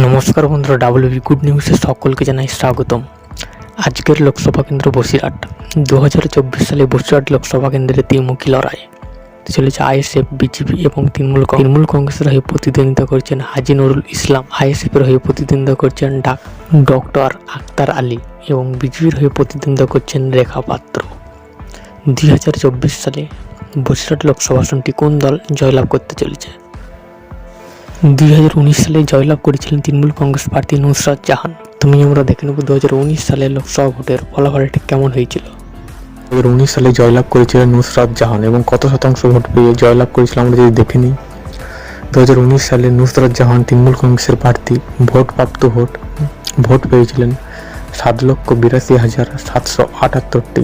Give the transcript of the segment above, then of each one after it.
নমস্কার বন্ধুরা, WB good নিউজে সকলকে জানাই স্বাগতম। আজকের লোকসভা কেন্দ্র বসিরহাট। 2024 সালে বসিরহাট লোকসভা কেন্দ্রে ত্রিমুখী লড়াই চলেছে। আইএসএফ, বিজেপি এবং তৃণমূল কংগ্রেসের হয়ে প্রতিদ্বন্দ্বিতা করছেন হাজি নুরুল ইসলাম। আইএসএফের হয়ে প্রতিদ্বন্দ্বিতা করছেন ডক্টর আক্তার আলী এবং বিজেপির হয়ে প্রতিদ্বন্দ্বিতা করছেন রেখা পাত্র। 2024 সালে বসিরহাট লোকসভা আসনটি কোন দল জয়লাভ করতে চলেছে? 2019 সালে জয়লাভ করেছিলেন তৃণমূল কংগ্রেস প্রার্থী নুসরাত জাহান। আমরা দেখে নেব 2019 সালে লোকসভা ভোটের ফলাফলটি কেমন হয়েছিল। 2019 সালে জয়লাভ করেছিলেন নুসরাত জাহান এবং কত শতাংশ ভোট পেয়ে জয়লাভ করেছিল আমরা যদি দেখে নিই। 2019 সালে নুসরাত জাহান তৃণমূল কংগ্রেসের প্রার্থী প্রাপ্ত ভোট পেয়েছিলেন 7,82,778টি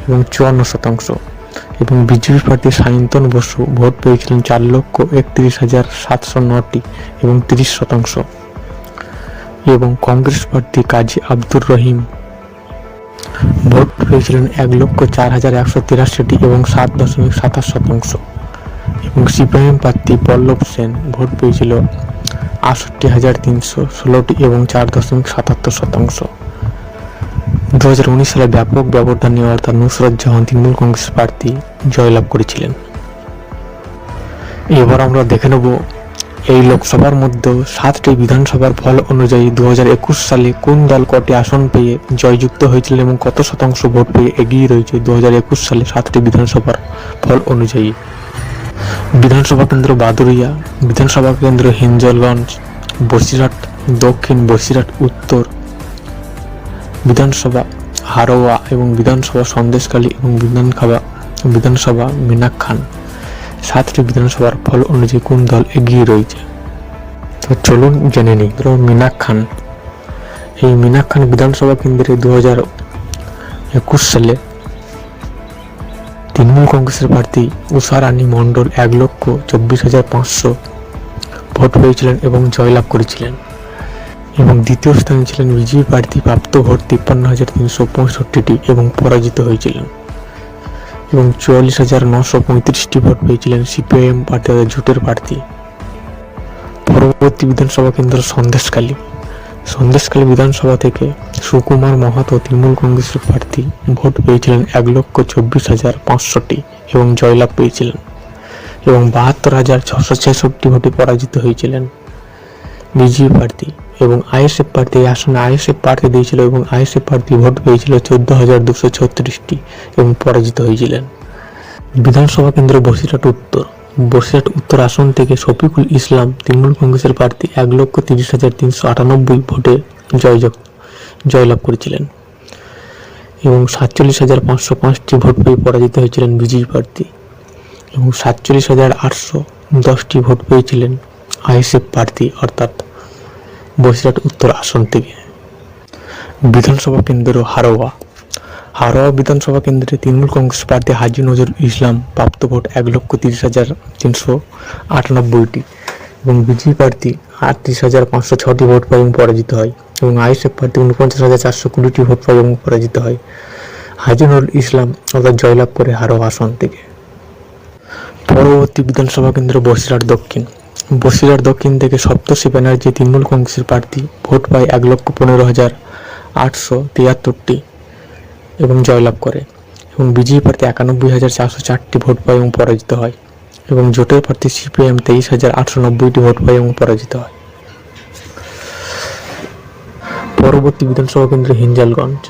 এবং 54%। এবং বিজেপি প্রার্থী সায়ন্তন বসু ভোট পেয়েছিলেন 4,31,709টি এবং 30%। এবং কংগ্রেস প্রার্থী কাজী আব্দুর রহিম ভোট পেয়েছিলেন 1,04,183টি এবং 7.27%। এবং সিপিএম প্রার্থী পল্লব সেন ভোট পেয়েছিল 68,316টি এবং 4.77%। 2019 সালে ব্যাপক ব্যবধানে অর্থাৎ নুসরাত জাহান তৃণমূল কংগ্রেস প্রার্থী জয়লাভ করেছিলেন। এবার আমরা দেখে নেব এই লোকসভার মধ্যে 7টি বিধানসভার ফল অনুযায়ী 2021 সালে কোন দল কটি আসন পেয়ে জয়যুক্ত হয়েছিল এবং কত শতাংশ ভোট পেয়ে এগিয়ে রয়েছে। 2021 সালে 7টি বিধানসভার ফল অনুযায়ী: বিধানসভা কেন্দ্র বাদুরিয়া, বিধানসভা কেন্দ্র হিঞ্জলগঞ্জ, বসিরহাট দক্ষিণ, বসিরহাট উত্তর, বিধানসভা হারোয়া এবং বিধানসভা সন্দেশখালী এবং বিধানসভা মিনাখান। 7টি বিধানসভার ফল অনুযায়ী কোন দল এগিয়ে রয়েছে তো চলুন জেনে নিই। মিনাখান, এই মিনাখান বিধানসভা কেন্দ্রে 2021 সালে তৃণমূল কংগ্রেসের প্রার্থী উষা রানী মণ্ডল 1,24,500 ভোট পেয়েছিলেন এবং জয়লাভ করেছিলেন। এবং দ্বিতীয় স্থানে ছিলেন বিজেপি প্রার্থী প্রাপ্ত ভোট 53,365টি এবং পরাজিত হয়েছিলেন। এবং 44,935টি ভোট পেয়েছিলেন সিপিআইএম প্রার্থী জোটের প্রার্থী। পরবর্তী বিধানসভা কেন্দ্র সন্দেশখালী বিধানসভা থেকে সুকুমার মাহাতো তৃণমূল কংগ্রেসের প্রার্থী ভোট পেয়েছিলেন 1,24,500টি এবং জয়লাভ পেয়েছিলেন। এবং 72,666 ভোটে পরাজিত হয়েছিলেন বিজেপি প্রার্থী। এবং আইএসএফ প্রার্থী এই আসনে আইএসএফ প্রার্থী দিয়েছিল এবং আইএসএফ প্রার্থী ভোট পেয়েছিল 14,236টি এবং পরাজিত হয়েছিলেন। বিধানসভা কেন্দ্র বসিরহাট উত্তর আসন থেকে শফিকুল ইসলাম তৃণমূল কংগ্রেসের প্রার্থী 1,30,398 ভোটে জয়লাভ করেছিলেন। এবং 47,505টি ভোট পেয়ে পরাজিত হয়েছিলেন বিজেপি প্রার্থী। এবং 47,810টি ভোট পেয়েছিলেন আইএসএফ প্রার্থী অর্থাৎ বসিরহাট উত্তর আসন থেকে। বিধানসভা কেন্দ্র হারোয়া বিধানসভা কেন্দ্রে তৃণমূল কংগ্রেস প্রার্থী হাজি নজরুল ইসলাম প্রাপ্ত ভোট 1,30,398টি এবং বিজেপি প্রার্থী 38,506টি ভোট পায় এবং পরাজিত হয়। এবং আইএসএফ প্রার্থী 49,420টি ভোট পায় এবং পরাজিত হয়। হাজি নজরুল ইসলাম অর্থাৎ জয়লাভ করে হারোয়া আসন থেকে। পরবর্তী বিধানসভা কেন্দ্র বসিরহাট দক্ষিণ থেকে সপ্তর্ষি ব্যানার্জি তৃণমূল কংগ্রেসের প্রার্থী ভোট পায় 1,15,873টি এবং জয়লাভ করে। এবং বিজেপি প্রার্থী 91,404টি ভোট পায় এবং পরাজিত হয়। এবং জোটের প্রার্থী সিপিএম 23,890টি ভোট পায় এবং পরাজিত হয়। পরবর্তী বিধানসভা কেন্দ্র হিঞ্জলগঞ্জ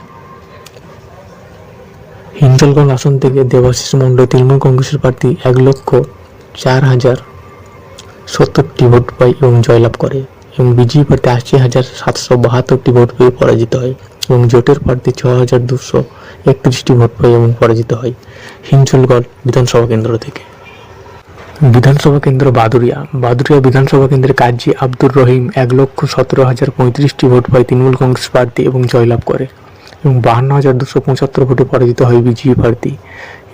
আসন থেকে দেবাশিস মণ্ডল তৃণমূল কংগ্রেসের প্রার্থী 1,04,070টি ভোট পায় এবং জয়লাভ করে। এবং বিজেপি প্রার্থী 80,772টি ভোট পেয়ে পরাজিত হয়। এবং জোটের প্রার্থী 6,231টি ভোট পায় এবং পরাজিত হয় হিঞ্জলগঞ্জ বিধানসভা কেন্দ্র থেকে। বিধানসভা কেন্দ্র বাদুরিয়া বিধানসভা কেন্দ্রে কাজী আব্দুর রহিম 1,17,035টি ভোট পায় তৃণমূল কংগ্রেস প্রার্থী এবং জয়লাভ করে। এবং 52,275 ভোটে পরাজিত হয় বিজেপি প্রার্থী।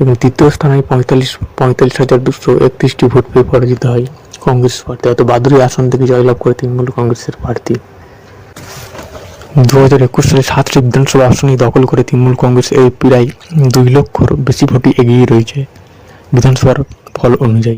এবং তৃতীয় স্থানে 45,231টি ভোট পেয়ে পরাজিত হয় কংগ্রেস প্রার্থী অর্থাৎ বাদুরিয়া আসন থেকে জয়লাভ করে তৃণমূল কংগ্রেসের প্রার্থী। 2021 সালে 7টি বিধানসভা আসনই দখল করে তৃণমূল কংগ্রেস এই প্রায় 2 লক্ষর বেশি ভোটে এগিয়ে রয়েছে বিধানসভার ফল অনুযায়ী।